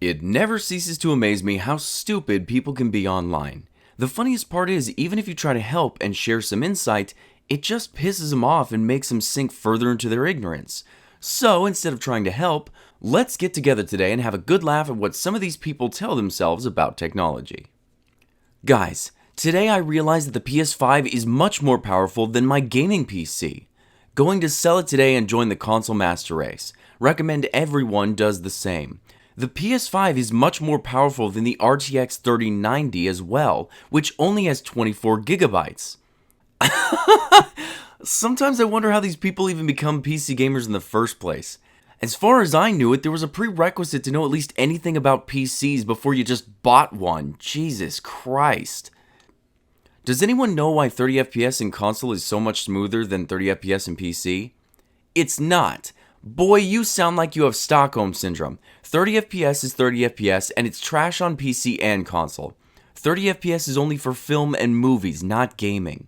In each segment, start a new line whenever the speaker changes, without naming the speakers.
It never ceases to amaze me how stupid people can be online. The funniest part is, even if you try to help and share some insight, it just pisses them off and makes them sink further into their ignorance. So, instead of trying to help, let's get together today and have a good laugh at what some of these people tell themselves about technology. Guys, today I realized that the PS5 is much more powerful than my gaming PC. Going to sell it today and join the console master race. Recommend everyone does the same. The PS5 is much more powerful than the RTX 3090 as well, which only has 24 gigabytes. Sometimes I wonder how these people even become PC gamers in the first place. As far as I knew it, there was a prerequisite to know at least anything about PCs before you just bought one. Jesus Christ. Does anyone know why 30 FPS in console is so much smoother than 30 FPS in PC? It's not. Boy, you sound like you have Stockholm Syndrome. 30 FPS is 30 FPS, and it's trash on PC and console. 30 FPS is only for film and movies, not gaming.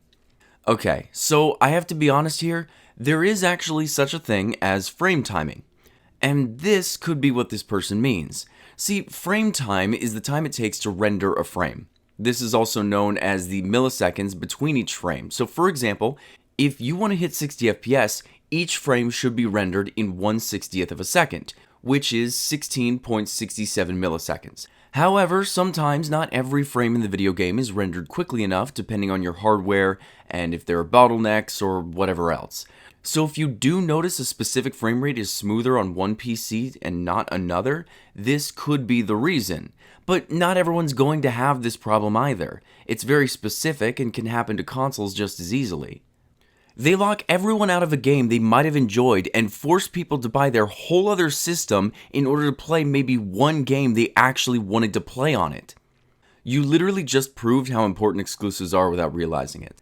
Okay, so I have to be honest here, there is actually such a thing as frame timing. And this could be what this person means. See, frame time is the time it takes to render a frame. This is also known as the milliseconds between each frame. So for example, if you want to hit 60 FPS, each frame should be rendered in 1/60th of a second, which is 16.67 milliseconds. However, sometimes not every frame in the video game is rendered quickly enough depending on your hardware and if there are bottlenecks or whatever else. So if you do notice a specific frame rate is smoother on one PC and not another, this could be the reason. But not everyone's going to have this problem either. It's very specific and can happen to consoles just as easily. They lock everyone out of a game they might have enjoyed and force people to buy their whole other system in order to play maybe one game they actually wanted to play on it. You literally just proved how important exclusives are without realizing it.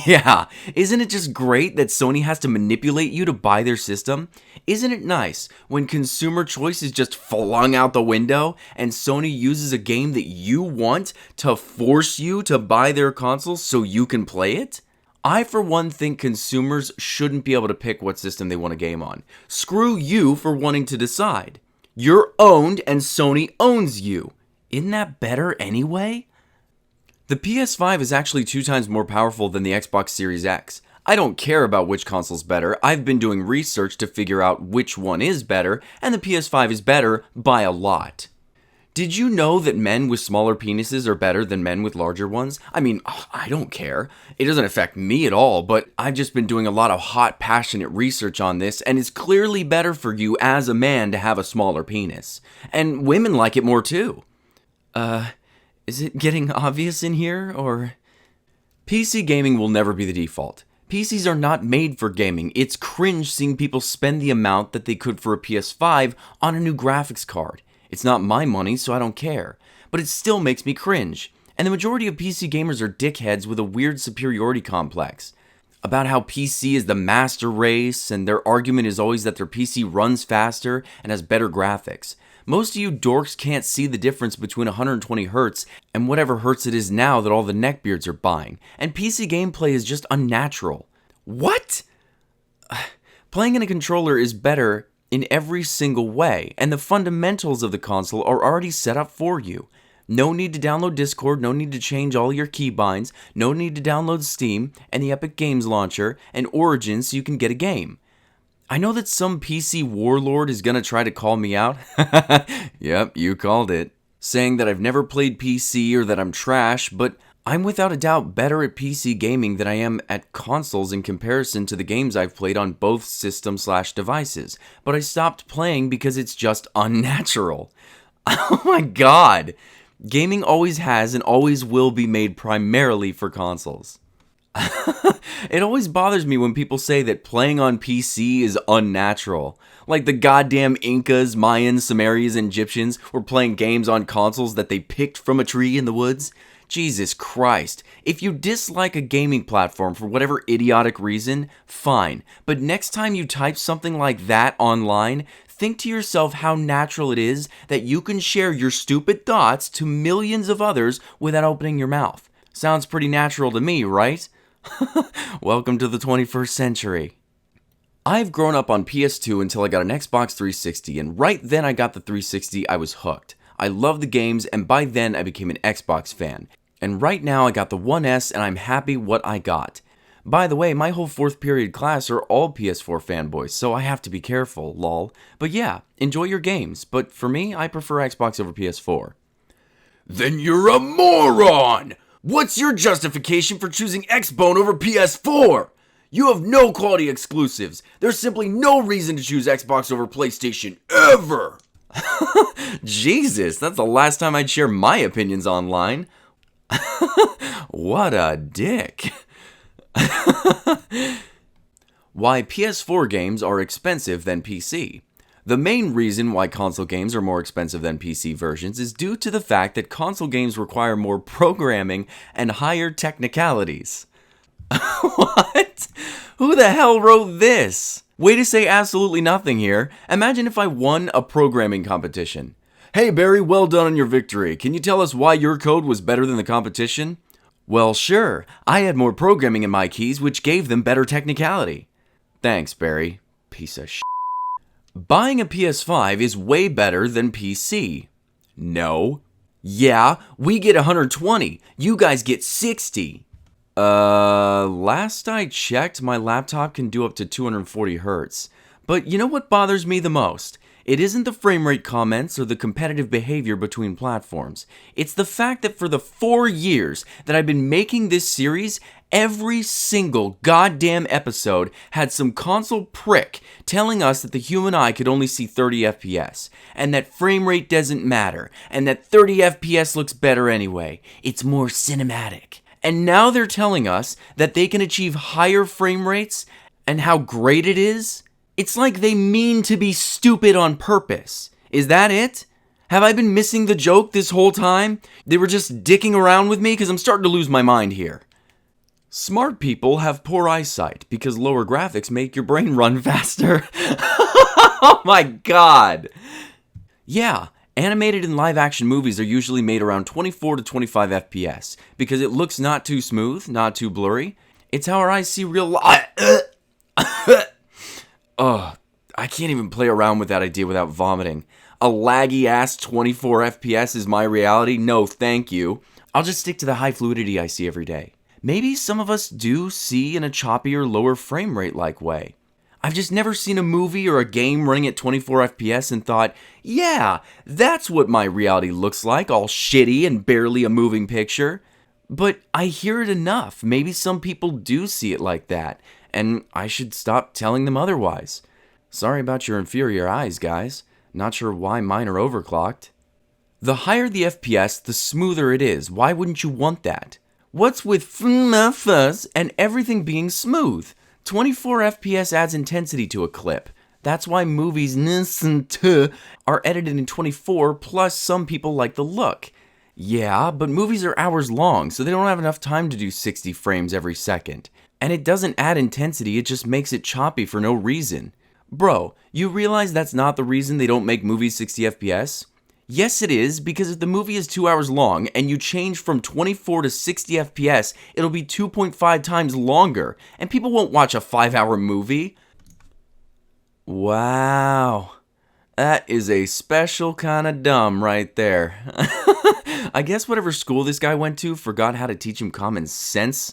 Yeah, isn't it just great that Sony has to manipulate you to buy their system? Isn't it nice when consumer choice is just flung out the window and Sony uses a game that you want to force you to buy their console so you can play it? I, for one, think consumers shouldn't be able to pick what system they want to game on. Screw you for wanting to decide. You're owned and Sony owns you. Isn't that better anyway? The PS5 is actually 2 times more powerful than the Xbox Series X. I don't care about which console's better. I've been doing research to figure out which one is better, and the PS5 is better by a lot. Did you know that men with smaller penises are better than men with larger ones? I mean, I don't care. It doesn't affect me at all, but I've just been doing a lot of hot, passionate research on this, and it's clearly better for you as a man to have a smaller penis. And women like it more too. Is it getting obvious in here, or? PC gaming will never be the default. PCs are not made for gaming. It's cringe seeing people spend the amount that they could for a PS5 on a new graphics card. It's not my money, so I don't care. But it still makes me cringe. And the majority of PC gamers are dickheads with a weird superiority complex. About how PC is the master race, and their argument is always that their PC runs faster and has better graphics. Most of you dorks can't see the difference between 120 Hz and whatever hertz it is now that all the neckbeards are buying. And PC gameplay is just unnatural. What? Playing in a controller is better in every single way, and the fundamentals of the console are already set up for you. No need to download Discord, no need to change all your keybinds, no need to download Steam and the Epic Games Launcher and Origin so you can get a game. I know that some PC warlord is gonna try to call me out. Yep, you called it. Saying that I've never played PC or that I'm trash, but I'm without a doubt better at PC gaming than I am at consoles in comparison to the games I've played on both systems/devices, but I stopped playing because it's just unnatural. Oh my god! Gaming always has and always will be made primarily for consoles. It always bothers me when people say that playing on PC is unnatural. Like the goddamn Incas, Mayans, Sumerians, and Egyptians were playing games on consoles that they picked from a tree in the woods. Jesus Christ. If you dislike a gaming platform for whatever idiotic reason, fine. But next time you type something like that online, think to yourself how natural it is that you can share your stupid thoughts to millions of others without opening your mouth. Sounds pretty natural to me, right? Welcome to the 21st century. I've grown up on PS2 until I got an Xbox 360, and right then I got the 360, I was hooked. I love the games, and by then I became an Xbox fan. And right now I got the One S and I'm happy what I got. By the way, my whole 4th period class are all PS4 fanboys, so I have to be careful, lol. But yeah, enjoy your games, but for me, I prefer Xbox over PS4. Then you're a moron! What's your justification for choosing Xbone over PS4? You have no quality exclusives. There's simply no reason to choose Xbox over PlayStation, ever! Jesus, that's the last time I'd share my opinions online. What a dick. Why PS4 games are expensive than PC. The main reason why console games are more expensive than PC versions is due to the fact that console games require more programming and higher technicalities. What? Who the hell wrote this? Way to say absolutely nothing here. Imagine if I won a programming competition. Hey Barry, well done on your victory. Can you tell us why your code was better than the competition? Well, sure. I had more programming in my keys, which gave them better technicality. Thanks, Barry. Piece of shit. Buying a PS5 is way better than PC. No. Yeah, we get 120. You guys get 60. Last I checked, my laptop can do up to 240 hertz. But you know what bothers me the most? It isn't the frame rate comments or the competitive behavior between platforms. It's the fact that for the 4 years that I've been making this series, every single goddamn episode had some console prick telling us that the human eye could only see 30 FPS, and that frame rate doesn't matter, and that 30 FPS looks better anyway. It's more cinematic. And now they're telling us that they can achieve higher frame rates and how great it is? It's like they mean to be stupid on purpose. Is that it? Have I been missing the joke this whole time? They were just dicking around with me because I'm starting to lose my mind here. Smart people have poor eyesight because lower graphics make your brain run faster. Oh my god. Yeah, animated and live action movies are usually made around 24 to 25 FPS because it looks not too smooth, not too blurry. It's how our eyes see real life. Ugh, I can't even play around with that idea without vomiting. A laggy ass 24 FPS is my reality? No, thank you. I'll just stick to the high fluidity I see every day. Maybe some of us do see in a choppier, lower frame rate like way. I've just never seen a movie or a game running at 24 FPS and thought, yeah, that's what my reality looks like, all shitty and barely a moving picture. But I hear it enough. Maybe some people do see it like that, and I should stop telling them otherwise. Sorry about your inferior eyes, guys. Not sure why mine are overclocked. The higher the FPS, the smoother it is. Why wouldn't you want that? What's with fuzz and everything being smooth? 24 FPS adds intensity to a clip. That's why movies are edited in 24, plus some people like the look. Yeah, but movies are hours long, so they don't have enough time to do 60 frames every second. And it doesn't add intensity, it just makes it choppy for no reason. Bro, you realize that's not the reason they don't make movies 60 FPS? Yes it is, because if the movie is 2 hours long and you change from 24 to 60 FPS, it'll be 2.5 times longer, and people won't watch a 5-hour movie. Wow. That is a special kind of dumb right there. I guess whatever school this guy went to forgot how to teach him common sense.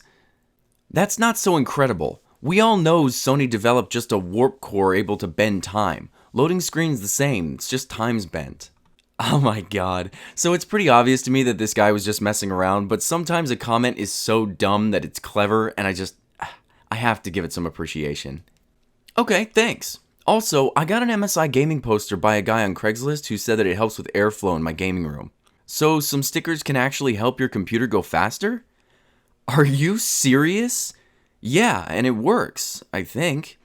That's not so incredible. We all know Sony developed just a warp core able to bend time. Loading screen's the same, it's just time's bent. Oh my god. So it's pretty obvious to me that this guy was just messing around, but sometimes a comment is so dumb that it's clever, and I have to give it some appreciation. Okay, thanks. Also, I got an MSI gaming poster by a guy on Craigslist who said that it helps with airflow in my gaming room. So some stickers can actually help your computer go faster? Are you serious? Yeah, and it works, I think.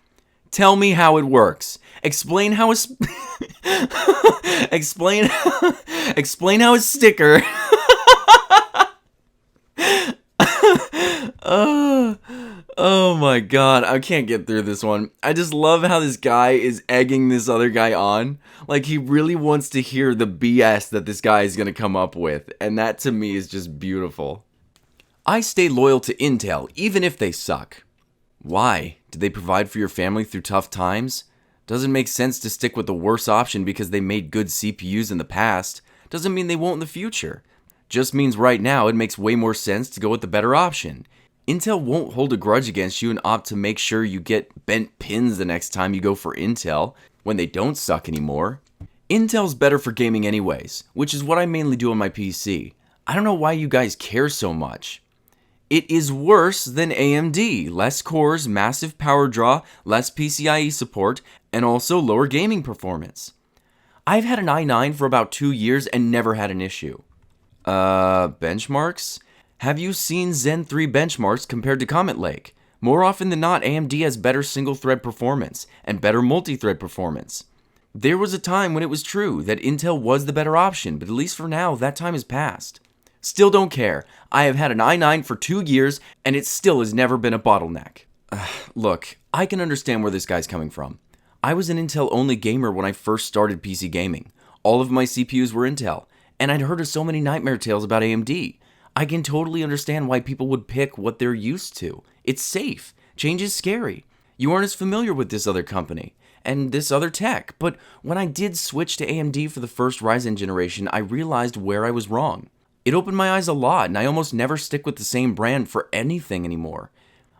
Tell me how it works. Explain how a explain how a sticker Oh my god, I can't get through this one. I just love how this guy is egging this other guy on. Like, he really wants to hear the BS that this guy is gonna come up with, and that to me is just beautiful. I stay loyal to Intel, even if they suck. Why? Did they provide for your family through tough times? Doesn't make sense to stick with the worst option because they made good CPUs in the past. doesn't mean they won't in the future. Just means right now it makes way more sense to go with the better option. Intel won't hold a grudge against you and opt to make sure you get bent pins the next time you go for Intel, when they don't suck anymore. Intel's better for gaming anyways, which is what I mainly do on my PC. I don't know why you guys care so much. It is worse than AMD, less cores, massive power draw, less PCIe support, and also lower gaming performance. I've had an i9 for about 2 years and never had an issue. Benchmarks? Have you seen Zen 3 benchmarks compared to Comet Lake? More often than not, AMD has better single-thread performance and better multi-thread performance. There was a time when it was true that Intel was the better option, but at least for now, that time has passed. Still don't care. I have had an i9 for 2 years, and it still has never been a bottleneck. Look, I can understand where this guy's coming from. I was an Intel-only gamer when I first started PC gaming. All of my CPUs were Intel, and I'd heard of so many nightmare tales about AMD. I can totally understand why people would pick what they're used to. It's safe. Change is scary. You aren't as familiar with this other company and this other tech, but when I did switch to AMD for the first Ryzen generation, I realized where I was wrong. It opened my eyes a lot, and I almost never stick with the same brand for anything anymore.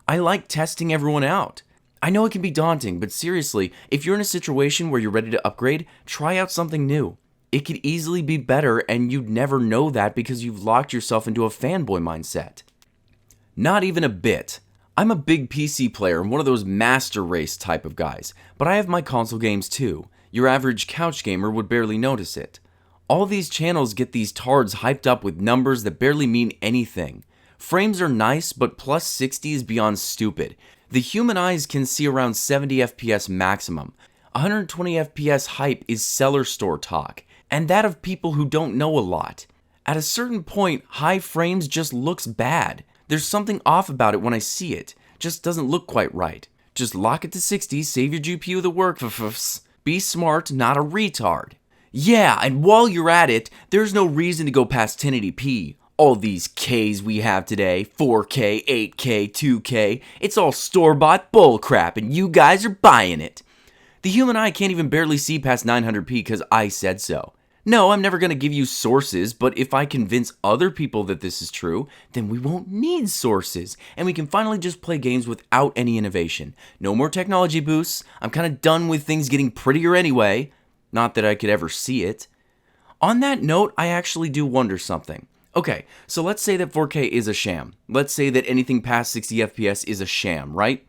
I like testing everyone out. I know it can be daunting, but seriously, if you're in a situation where you're ready to upgrade, try out something new. It could easily be better, and you'd never know that because you've locked yourself into a fanboy mindset. Not even a bit. I'm a big PC player and one of those master race type of guys, but I have my console games too. Your average couch gamer would barely notice it. All these channels get these tards hyped up with numbers that barely mean anything. Frames are nice, but plus 60 is beyond stupid. The human eyes can see around 70 FPS maximum. 120 FPS hype is seller store talk, and that of people who don't know a lot. At a certain point, high frames just looks bad. There's something off about it when I see it. Just doesn't look quite right. Just lock it to 60, save your GPU the work. Be smart, not a retard. Yeah, and while you're at it, there's no reason to go past 1080p. All these Ks we have today, 4K, 8K, 2K, it's all store-bought bullcrap, and you guys are buying it. The human eye can't even barely see past 900p because I said so. No, I'm never going to give you sources, but if I convince other people that this is true, then we won't need sources, and we can finally just play games without any innovation. No more technology boosts. I'm kind of done with things getting prettier anyway. Not that I could ever see it. On that note, I actually do wonder something. Okay, so let's say that 4K is a sham. Let's say that anything past 60 FPS is a sham, right?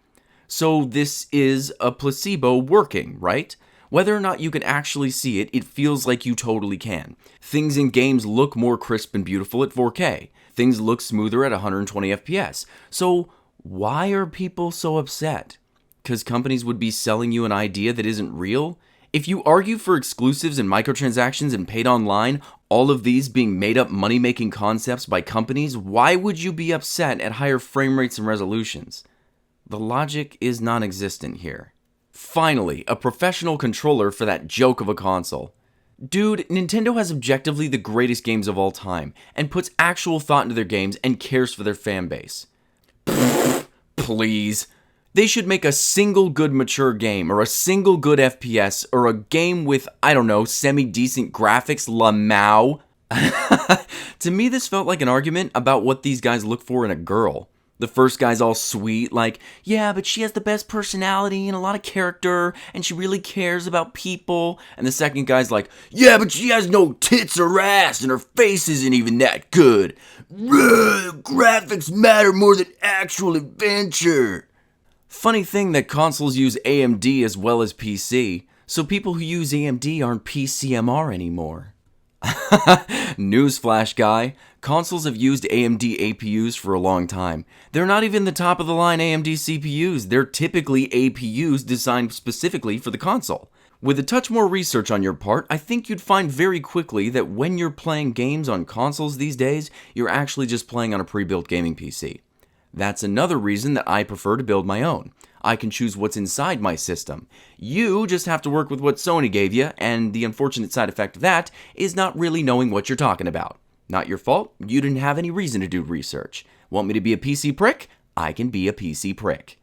So this is a placebo working, right? Whether or not you can actually see it, it feels like you totally can. Things in games look more crisp and beautiful at 4K. Things look smoother at 120 FPS. So why are people so upset? Because companies would be selling you an idea that isn't real? If you argue for exclusives and microtransactions and paid online, all of these being made up money-making concepts by companies, why would you be upset at higher frame rates and resolutions? The logic is non-existent here. Finally, a professional controller for that joke of a console. Dude, Nintendo has objectively the greatest games of all time, and puts actual thought into their games and cares for their fan base. Please. They should make a single good mature game, or a single good FPS, or a game with, I don't know, semi-decent graphics, lamau. To me, this felt like an argument about what these guys look for in a girl. The first guy's all sweet, like, yeah, but she has the best personality and a lot of character, and she really cares about people. And the second guy's like, yeah, but she has no tits or ass, and her face isn't even that good. Graphics matter more than actual adventure. Funny thing that consoles use AMD as well as PC, so people who use AMD aren't PCMR anymore. Newsflash, guy. Consoles have used AMD APUs for a long time. They're not even the top of the line AMD CPUs. They're typically APUs designed specifically for the console. With a touch more research on your part, I think you'd find very quickly that when you're playing games on consoles these days, you're actually just playing on a pre-built gaming PC. That's another reason that I prefer to build my own. I can choose what's inside my system. You just have to work with what Sony gave you, and the unfortunate side effect of that is not really knowing what you're talking about. Not your fault, you didn't have any reason to do research. Want me to be a PC prick? I can be a PC prick.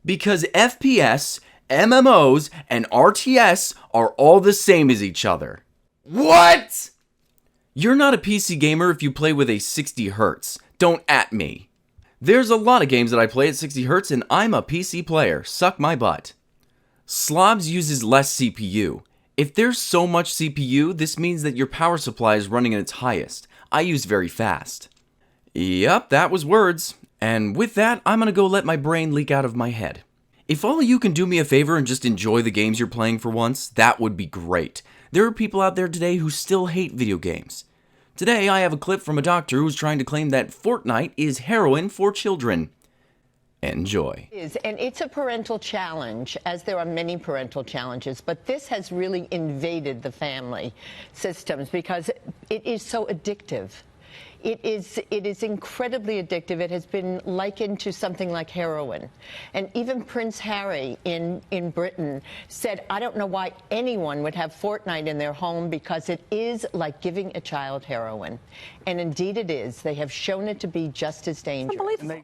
Because FPS, MMOs, and RTS are all the same as each other. What? You're not a PC gamer if you play with a 60 Hz. Don't at me. There's a lot of games that I play at 60 Hz and I'm a PC player. Suck my butt. Slobs uses less CPU. If there's so much CPU, this means that your power supply is running at its highest. I use very fast. Yup, that was words. And with that, I'm gonna go let my brain leak out of my head. If all of you can do me a favor and just enjoy the games you're playing for once, that would be great. There are people out there today who still hate video games. Today, I have a clip from a doctor who's trying to claim that Fortnite is heroin for children. Enjoy.
And it's a parental challenge, as there are many parental challenges, but this has really invaded the family systems because it is so addictive. It is incredibly addictive. It has been likened to something like heroin. And even Prince Harry in Britain said, I don't know why anyone would have Fortnite in their home because it is like giving a child heroin. And indeed it is. They have shown it to be just as dangerous.